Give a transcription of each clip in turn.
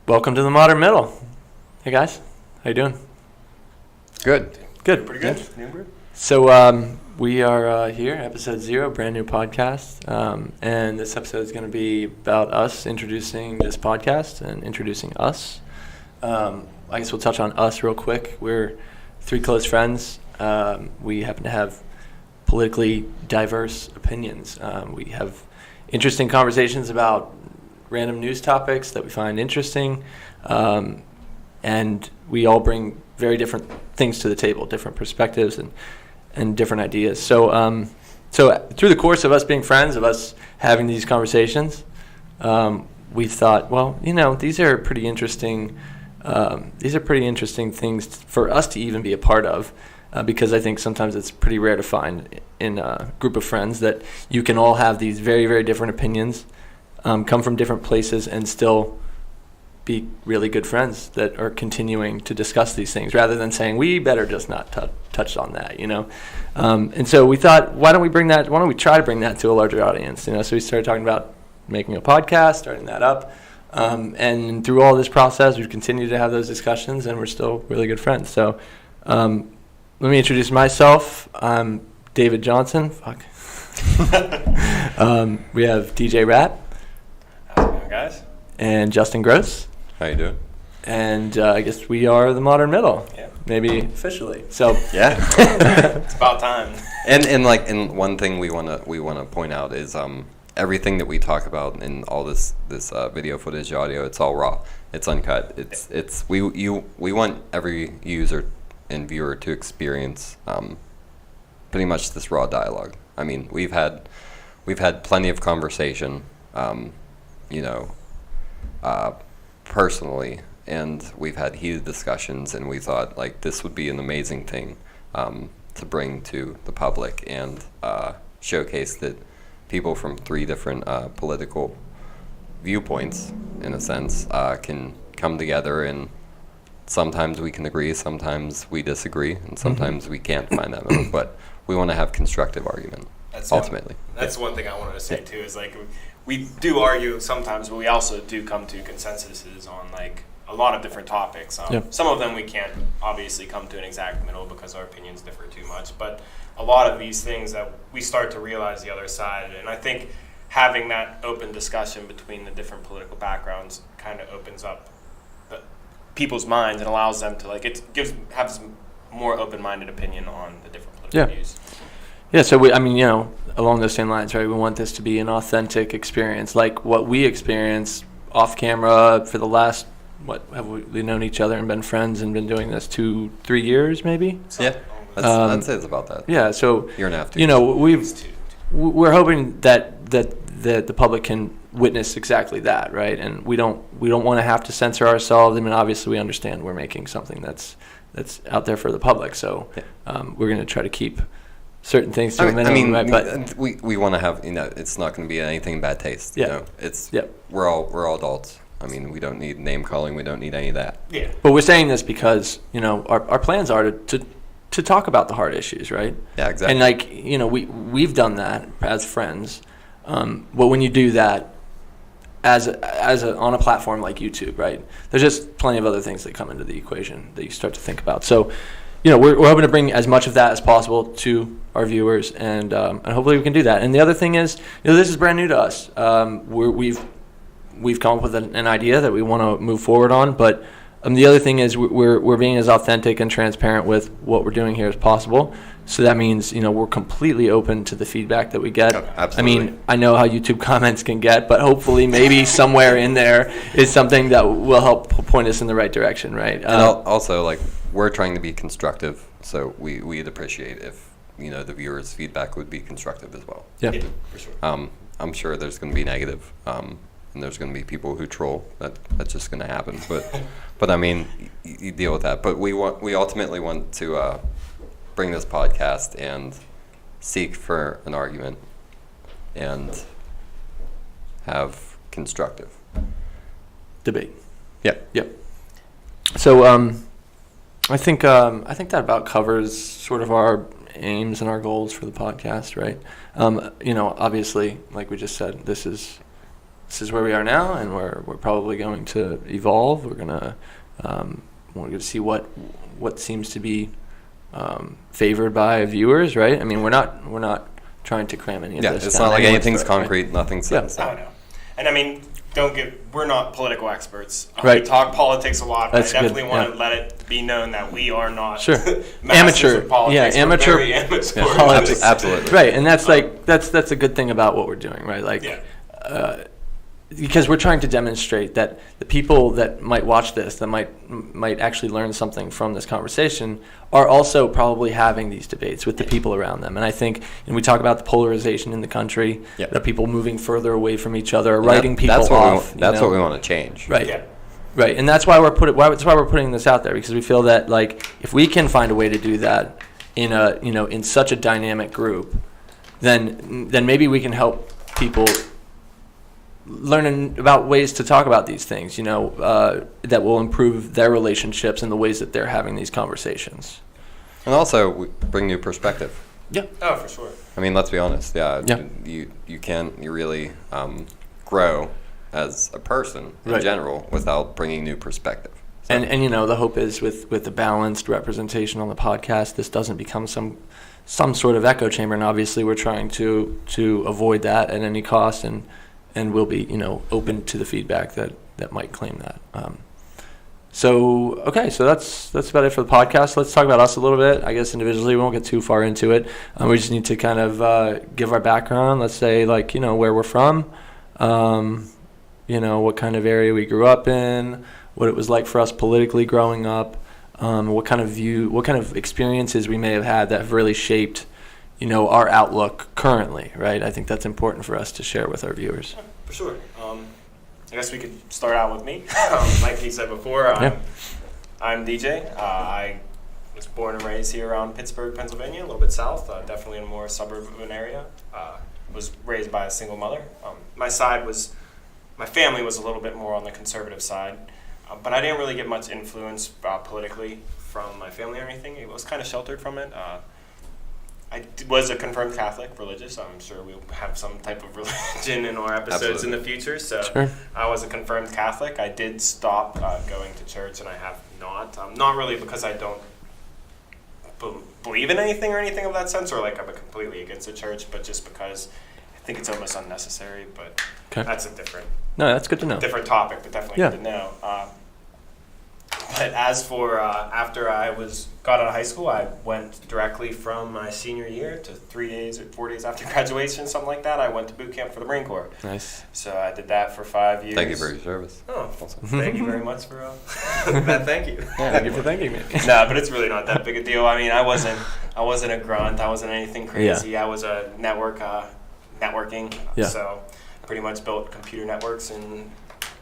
Welcome to the Modern Middle. Hey guys, how you doing? Good. Good. Pretty good. So we are here, episode 0, brand new podcast, and this episode is going to be about us introducing this podcast and introducing us. I guess we'll touch on us real quick. We're 3 close friends. We happen to have politically diverse opinions. We have interesting conversations about random news topics that we find interesting, and we all bring very different things to the table, different perspectives and different ideas. So through the course of us being friends, of us having these conversations, we thought, well, these are pretty interesting. These are pretty interesting things for us to even be a part of, because I think sometimes it's pretty rare to find in a group of friends that you can all have these very, very different opinions, come from different places, and still be really good friends that are continuing to discuss these things rather than saying we better just not touch on that, and so we thought, why don't we try to bring that to a larger audience, so we started talking about making a podcast, starting that up, and through all this process we've continued to have those discussions, and we're still really good friends. So let me introduce myself. I'm David Johnson. We have DJ Rat. How's it going, guys? And Justin Gross. How you doing? And I guess we are the Modern Middle. Yeah. Maybe officially. So Yeah. It's about time. And one thing we wanna point out is everything that we talk about in all this video footage, audio, it's all raw. It's uncut. We want every user and viewer to experience pretty much this raw dialogue. I mean, we've had plenty of conversation, personally, and we've had heated discussions, and we thought like this would be an amazing thing to bring to the public and showcase that people from 3 different political viewpoints, in a sense, can come together, and sometimes we can agree, sometimes we disagree, and sometimes we can't find that middle, but we want to have constructive argument, ultimately. That's one thing I wanted to say too, is like we do argue sometimes, but we also do come to consensuses on like a lot of different topics. Some of them we can't obviously come to an exact middle because our opinions differ too much, but a lot of these things that we start to realize the other side, and I think having that open discussion between the different political backgrounds kind of opens up people's minds and allows them to have this more open-minded opinion on the different political views. Yeah, so along those same lines, right? We want this to be an authentic experience, like what we experienced off camera for the last, have we known each other and been friends and been doing this 2-3 years, maybe? Yeah, I'd say it's about that. Yeah, so year and a half, 2 years. We're hoping that the public can witness exactly that, right? And we don't want to have to censor ourselves. I mean, obviously, we understand we're making something that's out there for the public, so we're going to try to keep certain things to a minimum. But we want to have, it's not going to be anything in bad taste. We're all adults. I mean, we don't need name calling. We don't need any of that. Yeah. But we're saying this because our plans are to talk about the hard issues, right? Yeah, exactly. And we've done that as friends. But when you do that on a platform like YouTube, right? There's just plenty of other things that come into the equation that you start to think about. So, we're hoping to bring as much of that as possible to our viewers, and hopefully we can do that. And the other thing is, this is brand new to us. We've come up with an idea that we want to move forward on, but the other thing is we're being as authentic and transparent with what we're doing here as possible. So that means, we're completely open to the feedback that we get. Oh, absolutely. I mean, I know how YouTube comments can get, but hopefully maybe somewhere in there is something that will help point us in the right direction, right? And also, we're trying to be constructive, so we'd appreciate if, the viewers' feedback would be constructive as well. Yeah, for sure. I'm sure there's going to be negative, and there's going to be people who troll. That's just going to happen. But I mean, you deal with that. But we ultimately want to bring this podcast and seek for an argument and have constructive debate. Yeah. So I think that about covers sort of our aims and our goals for the podcast, right? Obviously, like we just said, this is this is where we are now, and we're probably going to evolve. We're gonna see what seems to be favored by viewers, right? I mean, we're not trying to cram any of this. Yeah, it's down not like anyone's anything's throat, concrete, nothing's set in stone. I know. And I mean, we're not political experts. Right. We talk politics a lot, but That's I definitely good, want to let it be known that we are not Sure. masters Amateur. of politics. Yeah, amateur We're very amateur. Yeah, politics. Absolutely. Right, and that's that's a good thing about what we're doing, right? Like, because we're trying to demonstrate that the people that might watch this, that might actually learn something from this conversation, are also probably having these debates with the people around them. And I think, and we talk about the polarization in the country, the people moving further away from each other, writing people off. That's what we want to change. Right. Yeah. Right, and that's why we're putting this out there, because we feel that, like, if we can find a way to do that in such a dynamic group, then maybe we can help people learn about ways to talk about these things, that will improve their relationships and the ways that they're having these conversations. And also we bring new perspective. Yeah. Oh, for sure. I mean, let's be honest. Yeah. Yeah. You can't really grow as a person in general without bringing new perspective. So. And the hope is with the balanced representation on the podcast, this doesn't become some sort of echo chamber. And obviously, we're trying to avoid that at any cost, and we'll be open to the feedback that might claim that. So that's about it for the podcast. Let's talk about us a little bit. I guess individually, we won't get too far into it. We just need to kind of give our background. Let's say, like, where we're from. What kind of area we grew up in, what it was like for us politically growing up, what kind of experiences we may have had that have really shaped, our outlook currently, right? I think that's important for us to share with our viewers. For sure. I guess we could start out with me. Like he said before, I'm DJ. I was born and raised here around Pittsburgh, Pennsylvania, a little bit south, definitely in a more suburban area. Was raised by a single mother. My family was a little bit more on the conservative side, but I didn't really get much influence politically from my family or anything. It was kind of sheltered from it. I was a confirmed Catholic, religious. I'm sure we'll have some type of religion in our episodes in the future. So sure. I was a confirmed Catholic. I did stop going to church, and I have not. Not really because I don't believe in anything or anything of that sense, or like I'm completely against the church, but just because I think it's almost unnecessary. But that's that's good to know. Different topic, but definitely good to know. But as for after I got out of high school, I went directly from my senior year to 3 days or 4 days after graduation, something like that. I went to boot camp for the Marine Corps. Nice. So I did that for 5 years. Thank you for your service. Oh, thank you very much for that. Thank you. Yeah, thank you for thanking me. No, but it's really not that big a deal. I mean, I wasn't a grunt. I wasn't anything crazy. Yeah. I was a networking. Yeah. So pretty much built computer networks in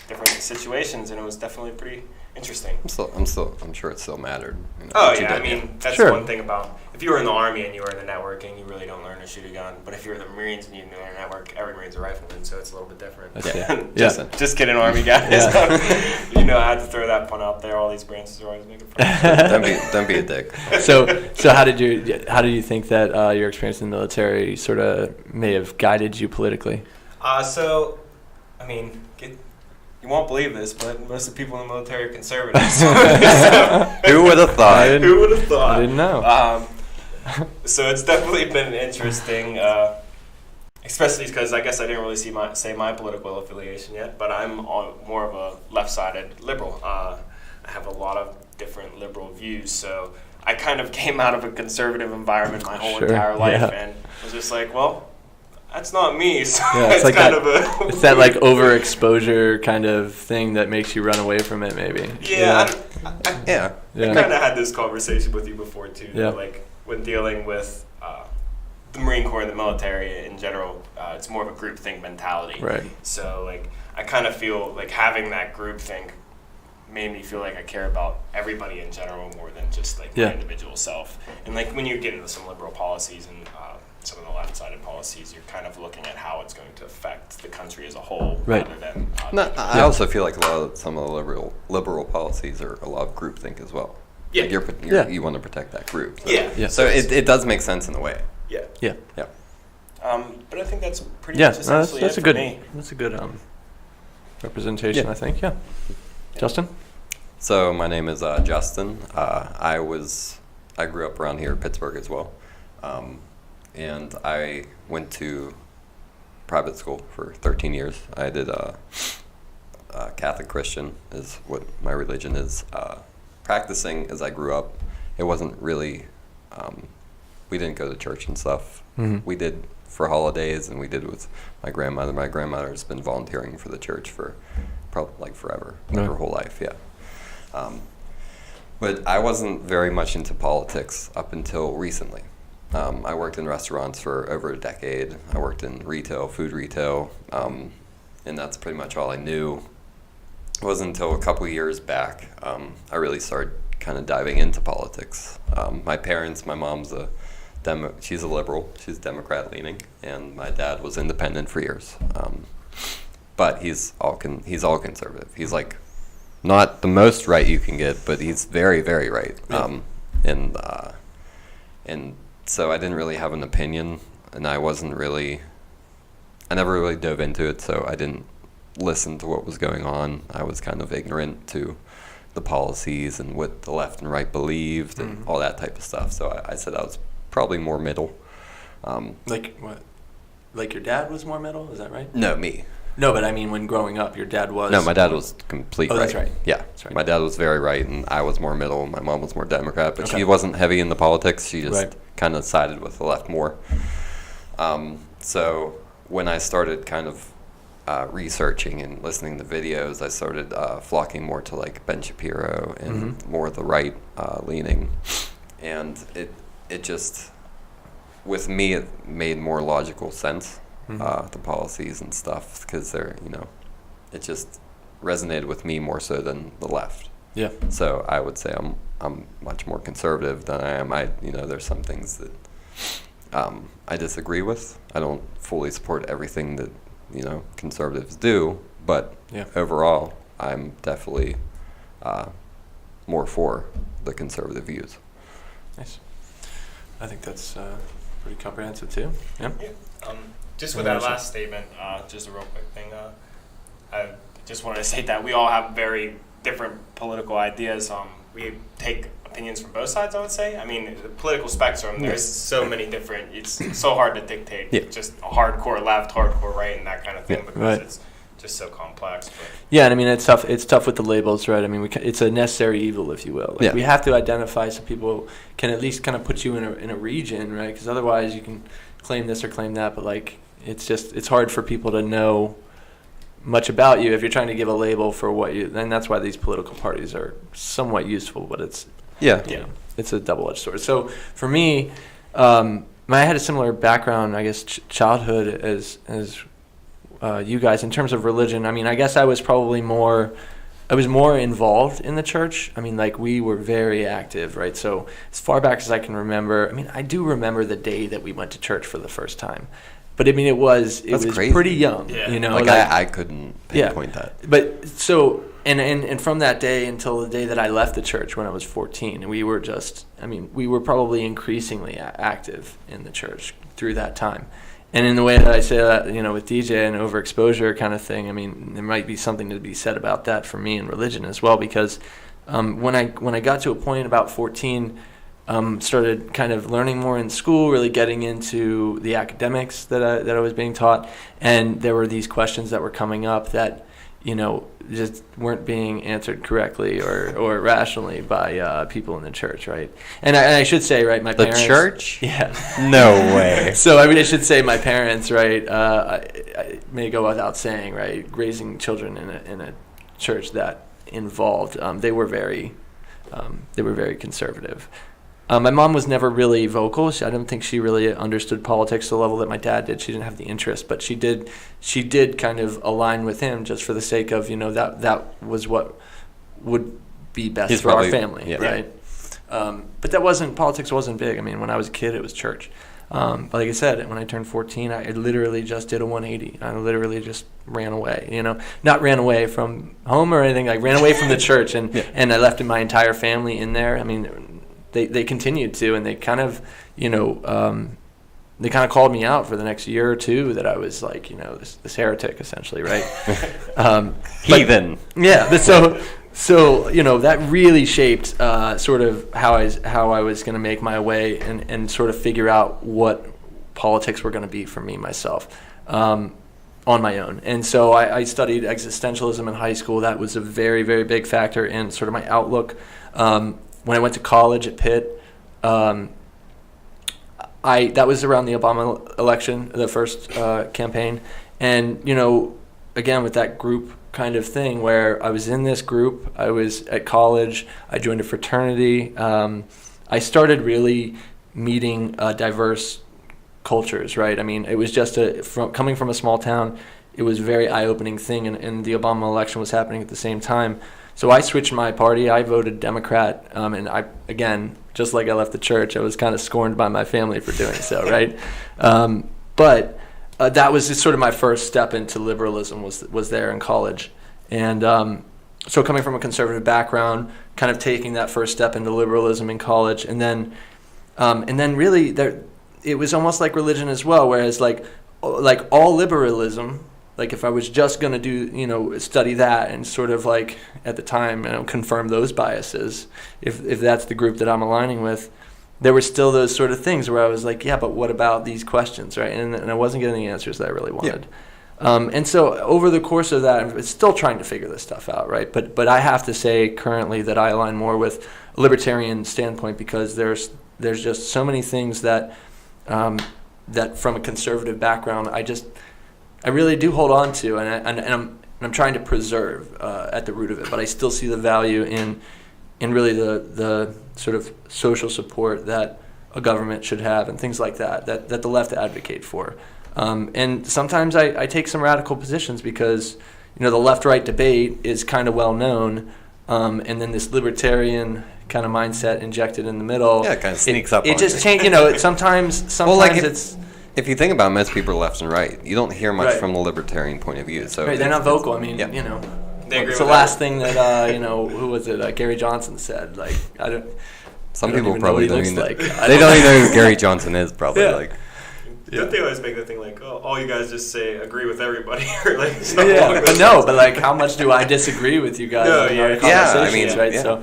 different situations, and it was definitely pretty interesting. I'm sure it still mattered. Oh yeah, I mean that's one thing about if you were in the Army and you were in the networking, you really don't learn to shoot a gun. But if you're in the Marines and you learn to network, every Marine's a rifleman, so it's a little bit different. Just kidding, Army guys. I had to throw that pun out there. All these branches are always making fun. Don't be a dick. So how did you think that your experience in the military sort of may have guided you politically? You won't believe this, but most of the people in the military are conservatives. Who would have thought? Who would have thought? I didn't know. So it's definitely been interesting, especially because I guess I didn't really say my political affiliation yet, but I'm more of a left-sided liberal. I have a lot of different liberal views, so I kind of came out of a conservative environment my whole entire life and was just like, well, that's not me. So it's like kind of it's that like overexposure kind of thing that makes you run away from it, maybe. I kind of had this conversation with you before too. Yeah. Like when dealing with the Marine Corps and the military in general, it's more of a group think mentality. Right. So like I kind of feel like having that group think made me feel like I care about everybody in general more than just like my individual self. And like when you get into some liberal policies and some of the left-sided policies, you're kind of looking at how it's going to affect the country as a whole, rather than. I also feel like some of the liberal policies are a lot of groupthink as well. Yeah, like you want to protect that group. So. So it does make sense in a way. Yeah. Yeah. But I think that's pretty much essentially that's it a good. for me. That's a good representation, Yeah. I think. Yeah. Justin? So my name is Justin. I grew up around here in Pittsburgh as well, and I went to private school for 13 years. I did Catholic Christian is what my religion is. Practicing as I grew up, it wasn't really. We didn't go to church and stuff. Mm-hmm. We did for holidays, and we did with my grandmother. My grandmother's been volunteering for the church for probably like forever, like her whole life. Yeah. But I wasn't very much into politics up until recently. I worked in restaurants for over a decade. I worked in retail, food retail, and that's pretty much all I knew. It wasn't until a couple of years back I really started kind of diving into politics. My parents, my mom's she's a liberal, she's Democrat leaning, and my dad was independent for years. But he's all conservative. He's like not the most right you can get, but he's very, very right. And so I didn't really have an opinion, and I never really dove into it, so I didn't listen to what was going on. I was kind of ignorant to the policies and what the left and right believed and all that type of stuff. So I said I was probably more middle. Like what? Like your dad was more middle? Is that right? No, me. No, but I mean, when growing up, your dad was. No, my dad was complete Oh, right. that's right. Yeah, That's right. my dad was very right, and I was more middle. My mom was more Democrat, but Okay. she wasn't heavy in the politics. She just Right. kind of sided with the left more. So when I started kind of researching and listening to videos, I started flocking more to like Ben Shapiro and more of the right leaning, and it just, with me, it made more logical sense, the policies and stuff, because they're, it just resonated with me more so than the left. Yeah. So I would say I'm much more conservative than I am. There's some things that I disagree with. I don't fully support everything that conservatives do, but overall, I'm definitely more for the conservative views. Nice. I think that's pretty comprehensive too. Yeah. Just with that last statement, just a real quick thing. I just wanted to state that we all have very different political ideas. We take opinions from both sides, I would say. I mean, the political spectrum, there's so many different, it's so hard to dictate just a hardcore left, hardcore right, and that kind of thing, because it's just so complex. But. Yeah, and I mean, it's tough with the labels, right? I mean, it's a necessary evil, if you will. Like, we have to identify so people can at least kind of put you in a region, right? Because otherwise you can claim this or claim that, but like, it's hard for people to know much about you if you're trying to give a label for what you, and that's why these political parties are somewhat useful, but it's it's a double-edged sword. So for me, I had a similar background, I guess, childhood as you guys in terms of religion. I mean, I guess I was more involved in the church. I mean, like, we were very active, right? So as far back as I can remember, I mean, I do remember the day that we went to church for the first time. But I mean, it was crazy. pretty young, Like I couldn't pinpoint that. But so, and from that day until the day that I left the church when I was 14, we were we were probably increasingly active in the church through that time. And in the way that I say that, with DJ and overexposure kind of thing, I mean, there might be something to be said about that for me in religion as well, because when I got to a point about 14, started kind of learning more in school, really getting into the academics that I was being taught, and there were these questions that were coming up that just weren't being answered correctly or rationally by people in the church, right? And I should say, right, my parents. The church? Yeah. No way. So I should say my parents, right? I may go without saying, right? Raising children in a church that involved, they were very conservative. My mom was never really vocal. I don't think she really understood politics to the level that my dad did. She didn't have the interest, but she did kind of align with him just for the sake of, that was what would be best for our family, right? But politics wasn't big. I mean, when I was a kid, it was church. But like I said, when I turned 14, I literally just did a 180. I literally just ran away, not ran away from home or anything, like ran away from the church, and I left my entire family in there. I mean, they continued to, and they kind of, they kind of called me out for the next year or two that I was like, this heretic essentially, right? Heathen. Yeah. So that really shaped sort of how I was going to make my way and sort of figure out what politics were going to be for me myself on my own. And so I studied existentialism in high school. That was a very, very big factor in sort of my outlook. When I went to college at Pitt, that was around the Obama election, the first campaign. And, again, with that group kind of thing where I was in this group, I was at college, I joined a fraternity. I started really meeting diverse cultures, right? I mean, it was just coming from a small town, it was a very eye-opening thing, and the Obama election was happening at the same time. So I switched my party. I voted Democrat, and I, again, just like I left the church, I was kind of scorned by my family for doing so, right? But that was just sort of my first step into liberalism was there in college. And so coming from a conservative background, kind of taking that first step into liberalism in college, and then really it was almost like religion as well, whereas like all liberalism, like if I was just going to do, study that and sort of like at the time, confirm those biases, if that's the group that I'm aligning with, there were still those sort of things where I was like, yeah, but what about these questions, right? And I wasn't getting the answers that I really wanted. Yeah. And so over the course of that, I'm still trying to figure this stuff out, right? But I have to say currently that I align more with a libertarian standpoint because there's just so many things that that from a conservative background I really do hold on to, and I'm trying to preserve at the root of it. But I still see the value in really the sort of social support that a government should have and things like that the left advocate for. And sometimes I take some radical positions because the left-right debate is kind of well known, and then this libertarian kind of mindset injected in the middle. Yeah, it kind of sneaks up on you. It just changes. Sometimes well, it's. If you think about it, most people are left and right. You don't hear much right. from the libertarian point of view. So right, they're not vocal. I mean, yeah. It's the last thing that who was it? Gary Johnson said. Like I don't. Some people probably don't even. Like. They don't even know who Gary Johnson is. Probably yeah. like. Yeah. Don't they always make the thing like, oh, all you guys just say agree with everybody, or like? Yeah, but no, but like, how much do I disagree with you guys? No, in our I mean, right? Yeah. So.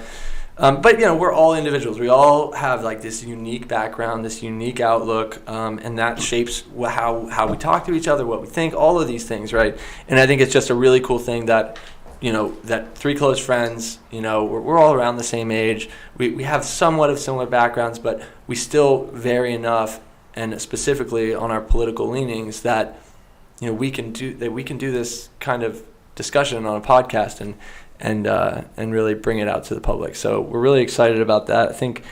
But we're all individuals. We all have like this unique background, this unique outlook, and that shapes how we talk to each other, what we think, all of these things, right? And I think it's just a really cool thing that, that three close friends, we're all around the same age. We have somewhat of similar backgrounds, but we still vary enough, and specifically on our political leanings, that we can do this kind of discussion on a podcast and really bring it out to the public. So we're really excited about that. I think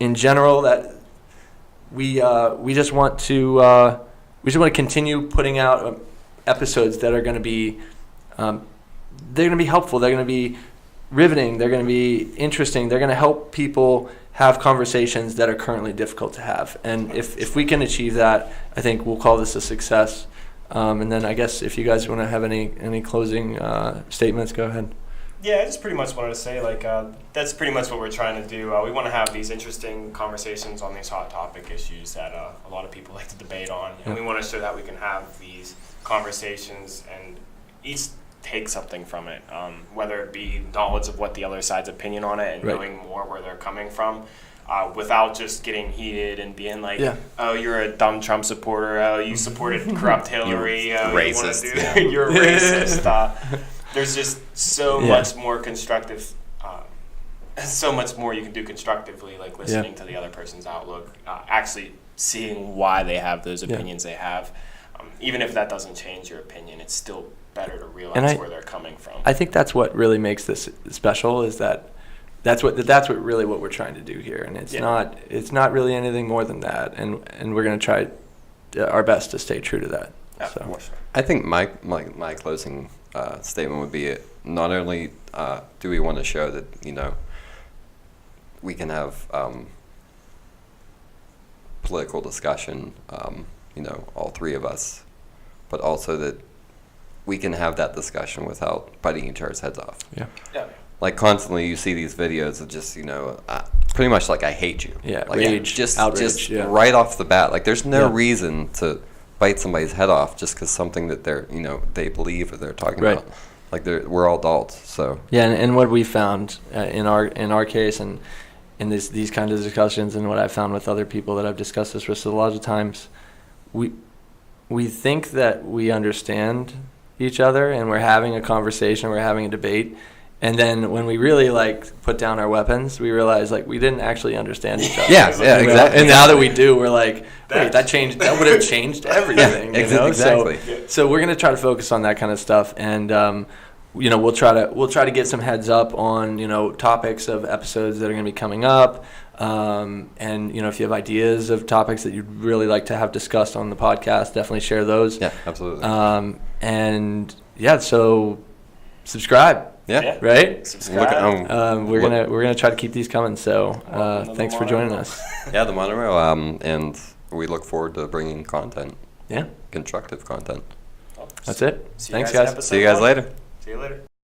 in general that we just want to continue putting out episodes that are going to be they're going to be helpful. They're going to be riveting. They're going to be interesting. They're going to help people have conversations that are currently difficult to have. And if we can achieve that, I think we'll call this a success. And then I guess if you guys want to have any closing statements, go ahead. Yeah, I just pretty much wanted to say, that's pretty much what we're trying to do. We want to have these interesting conversations on these hot topic issues that a lot of people like to debate on. And we want to show that we can have these conversations and each take something from it, whether it be knowledge of what the other side's opinion on it and knowing more where they're coming from. Without just getting heated and being like, oh, you're a dumb Trump supporter, oh, you supported corrupt Hillary, you're racist. You're a racist. There's just so much more constructive, so much more you can do constructively, like listening to the other person's outlook, actually seeing why they have those opinions they have. Even if that doesn't change your opinion, it's still better to realize where they're coming from. I think that's what really makes this special, is that that's what we're trying to do here, and it's not really anything more than that, and we're going to try our best to stay true to that. So I think my closing statement would be, not only do we want to show that we can have political discussion, all three of us, but also that we can have that discussion without biting each other's heads off. Yeah. Like constantly you see these videos of just, pretty much like I hate you. Yeah, like, rage, just outrage, yeah. right off the bat. Like there's no Yeah. reason to bite somebody's head off just because something that they're they believe or they're talking Right. about. Like we're all adults, so Yeah, and what we found in our case and in these kinds of discussions, and what I've found with other people that I've discussed this with, so a lot of times we think that we understand each other and we're having a conversation, we're having a debate, and then when we really like put down our weapons, we realize like we didn't actually understand each other. Yeah, yeah, You know? exactly. And now that we do, we're like, wait, that would have changed everything. Yeah, you know? exactly. So we're gonna try to focus on that kind of stuff, and we'll try to get some heads up on topics of episodes that are gonna be coming up, and if you have ideas of topics that you'd really like to have discussed on the podcast, definitely share those. yeah, absolutely. And yeah, so subscribe. yeah. Right. Subscribe. We're gonna try to keep these coming. So thanks for joining us. Yeah, the monorail. And we look forward to bringing content, Yeah, constructive content. that's it. See you Thanks, guys in guys. episode See you guys 1. later. See you later.